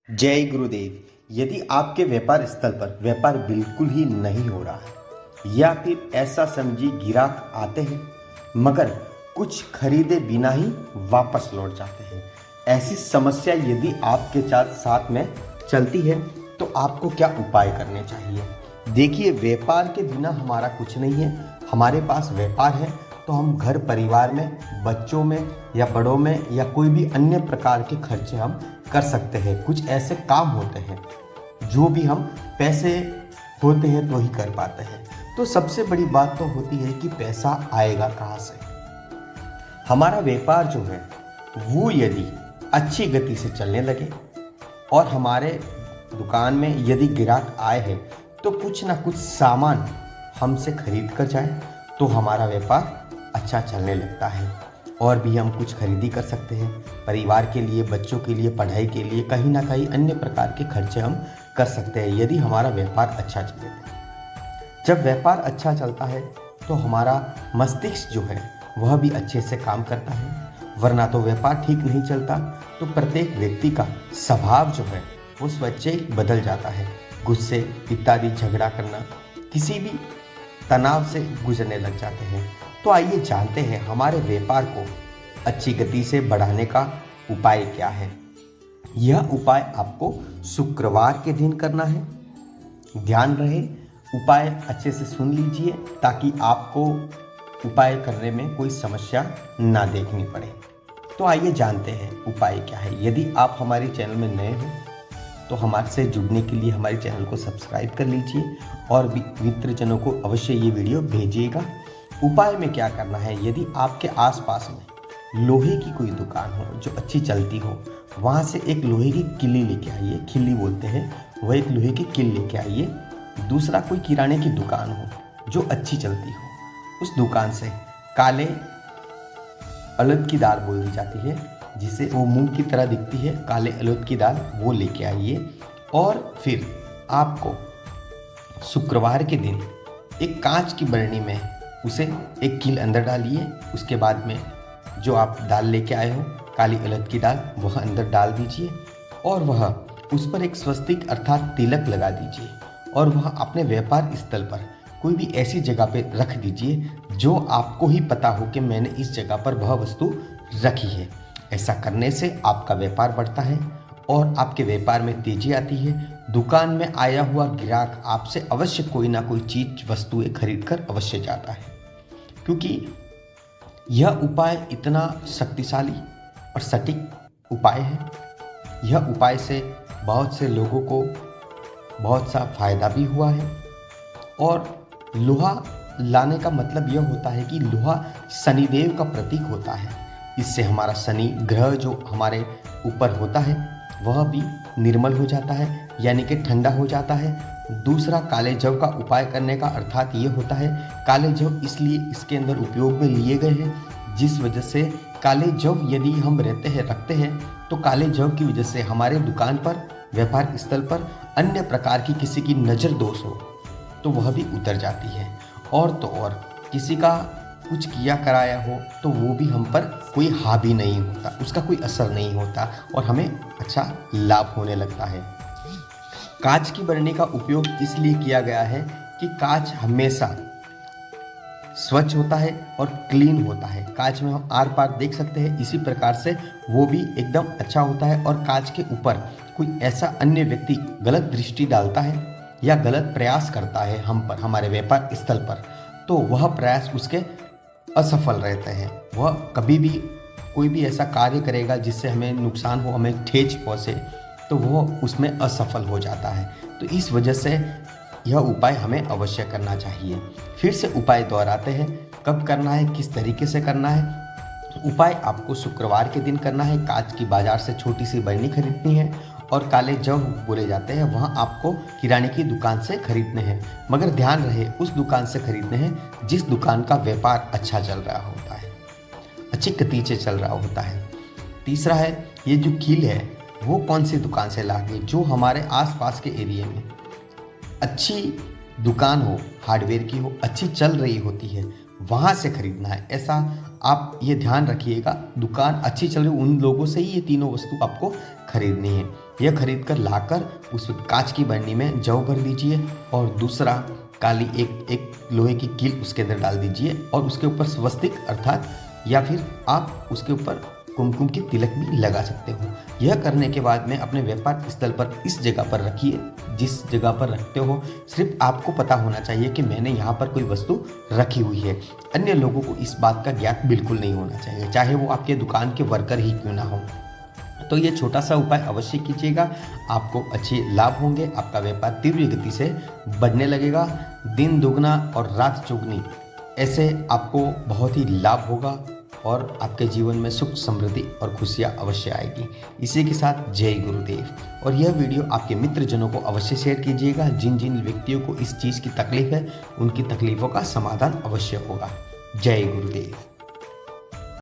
जय गुरुदेव। यदि आपके व्यापार स्थल पर व्यापार बिल्कुल ही नहीं हो रहा है या फिर ऐसा समझिए ग्राहक आते हैं मगर कुछ खरीदे बिना ही वापस लौट जाते हैं, ऐसी समस्या यदि आपके साथ में चलती है तो आपको क्या उपाय करने चाहिए। देखिए, व्यापार के बिना हमारा कुछ नहीं है। हमारे पास व्यापार है तो हम घर परिवार में, बच्चों में या बड़ों में या कोई भी अन्य प्रकार के खर्चे हम कर सकते हैं। कुछ ऐसे काम होते हैं जो भी हम पैसे होते हैं तो ही कर पाते हैं। तो सबसे बड़ी बात तो होती है कि पैसा आएगा कहाँ से। हमारा व्यापार जो है वो यदि अच्छी गति से चलने लगे और हमारे दुकान में यदि ग्राहक आए हैं तो कुछ ना कुछ सामान हमसे खरीद कर जाए तो हमारा व्यापार अच्छा चलने लगता है। और भी हम कुछ खरीदी कर सकते हैं परिवार के लिए, बच्चों के लिए, पढ़ाई के लिए, कहीं ना कहीं अन्य प्रकार के खर्चे हम कर सकते हैं यदि हमारा व्यापार अच्छा चले। जब व्यापार अच्छा चलता है तो हमारा मस्तिष्क जो है वह भी अच्छे से काम करता है, वरना तो व्यापार ठीक नहीं चलता तो प्रत्येक व्यक्ति का स्वभाव जो है वो स्वैच्छिक बदल जाता है। गुस्से इत्यादि, झगड़ा करना, किसी भी तनाव से गुजरने लग जाते हैं। तो आइए जानते हैं हमारे व्यापार को अच्छी गति से बढ़ाने का उपाय क्या है। यह उपाय आपको शुक्रवार के दिन करना है। ध्यान रहे, उपाय अच्छे से सुन लीजिए ताकि आपको उपाय करने में कोई समस्या ना देखनी पड़े। तो आइए जानते हैं उपाय क्या है। यदि आप हमारे चैनल में नए हो तो हमारे से जुड़ने के लिए हमारे चैनल को सब्सक्राइब कर लीजिए और मित्रजनों को अवश्य ये वीडियो भेजिएगा। उपाय में क्या करना है, यदि आपके आसपास में लोहे की कोई दुकान हो जो अच्छी चलती हो, वहाँ से एक लोहे की किल्ली लेके आइए। खिल्ली बोलते हैं, वह एक लोहे की किल्ली लेके आइए। दूसरा, कोई किराने की दुकान हो जो अच्छी चलती हो, उस दुकान से काले अड़द की दाल बोल दी जाती है, जिसे वो मूंग की तरह दिखती है, काले अड़द की दाल, वो लेके आइए। और फिर आपको शुक्रवार के दिन एक कांच की बरनी में उसे एक कील अंदर डालिए। उसके बाद में जो आप दाल लेके आए हो, काली अड़द की दाल, वह अंदर डाल दीजिए और वह उस पर एक स्वस्तिक अर्थात तिलक लगा दीजिए और वह अपने व्यापार स्थल पर कोई भी ऐसी जगह पे रख दीजिए जो आपको ही पता हो कि मैंने इस जगह पर वह वस्तु रखी है। ऐसा करने से आपका व्यापार बढ़ता है और आपके व्यापार में तेजी आती है। दुकान में आया हुआ ग्राहक आपसे अवश्य कोई ना कोई चीज, वस्तुएं खरीद कर अवश्य जाता है, क्योंकि यह उपाय इतना शक्तिशाली और सटीक उपाय है। यह उपाय से बहुत से लोगों को बहुत सा फायदा भी हुआ है। और लोहा लाने का मतलब यह होता है कि लोहा शनिदेव का प्रतीक होता है। इससे हमारा शनि ग्रह जो हमारे ऊपर होता है वह भी निर्मल हो जाता है, यानी कि ठंडा हो जाता है। दूसरा, काले जव का उपाय करने का अर्थात ये होता है, काले जव इसलिए इसके अंदर उपयोग में लिए गए हैं जिस वजह से काले जव यदि हम रखते हैं तो काले जव की वजह से हमारे दुकान पर, व्यापार स्थल पर अन्य प्रकार की किसी की नज़र दोष हो तो वह भी उतर जाती है। और तो और किसी का कुछ किया कराया हो तो वो भी हम पर कोई हावी नहीं होता, उसका कोई असर नहीं होता और हमें अच्छा लाभ होने लगता है। कांच की बरनी का उपयोग इसलिए किया गया है कि कांच हमेशा स्वच्छ होता है और क्लीन होता है। कांच में हम आर पार देख सकते हैं, इसी प्रकार से वो भी एकदम अच्छा होता है। और कांच के ऊपर कोई ऐसा अन्य व्यक्ति गलत दृष्टि डालता है या गलत प्रयास करता है हम पर, हमारे व्यापार स्थल पर, तो वह प्रयास उसके असफल रहते हैं। वह कभी भी कोई भी ऐसा कार्य करेगा जिससे हमें नुकसान हो, हमें ठेस पहुँचे, तो वह उसमें असफल हो जाता है। तो इस वजह से यह उपाय हमें अवश्य करना चाहिए। फिर से उपाय दोहराते हैं, कब करना है, किस तरीके से करना है। उपाय आपको शुक्रवार के दिन करना है। कांच की बाजार से छोटी सी बरनी खरीदनी है और काले जव बोले जाते हैं वहाँ आपको किराने की दुकान से खरीदने हैं, मगर ध्यान रहे उस दुकान से खरीदने हैं जिस दुकान का व्यापार अच्छा चल रहा होता है, अच्छी गति से चल रहा होता है। तीसरा है, ये जो कील है वो कौन सी दुकान से लागे, जो हमारे आसपास के एरिया में अच्छी दुकान हो, हार्डवेयर की हो, अच्छी चल रही होती है, वहाँ से खरीदना है। ऐसा आप ये ध्यान रखिएगा, दुकान अच्छी चल रही उन लोगों से ही ये तीनों वस्तु आपको खरीदनी है। यह खरीद कर लाकर उस कांच की बरनी में जौ भर लीजिए और दूसरा काली एक लोहे की कील उसके अंदर डाल दीजिए और उसके ऊपर स्वस्तिक अर्थात या फिर आप उसके ऊपर कुमकुम की तिलक भी लगा सकते हो। यह करने के बाद में अपने व्यापार स्थल पर इस जगह पर रखिए जिस जगह पर रखते हो सिर्फ आपको पता होना चाहिए कि मैंने यहाँ पर कोई वस्तु रखी हुई है। अन्य लोगों को इस बात का ज्ञात बिल्कुल नहीं होना चाहिए, चाहे वो आपके दुकान के वर्कर ही क्यों ना हो। तो ये छोटा सा उपाय अवश्य कीजिएगा, आपको अच्छे लाभ होंगे, आपका व्यापार तीव्र गति से बढ़ने लगेगा, दिन दुगना और रात चौगुनी, ऐसे आपको बहुत ही लाभ होगा और आपके जीवन में सुख समृद्धि और खुशियाँ अवश्य आएगी। इसी के साथ जय गुरुदेव। और यह वीडियो आपके मित्रजनों को अवश्य शेयर कीजिएगा, जिन जिन व्यक्तियों को इस चीज़ की तकलीफ है उनकी तकलीफ़ों का समाधान अवश्य होगा। जय गुरुदेव।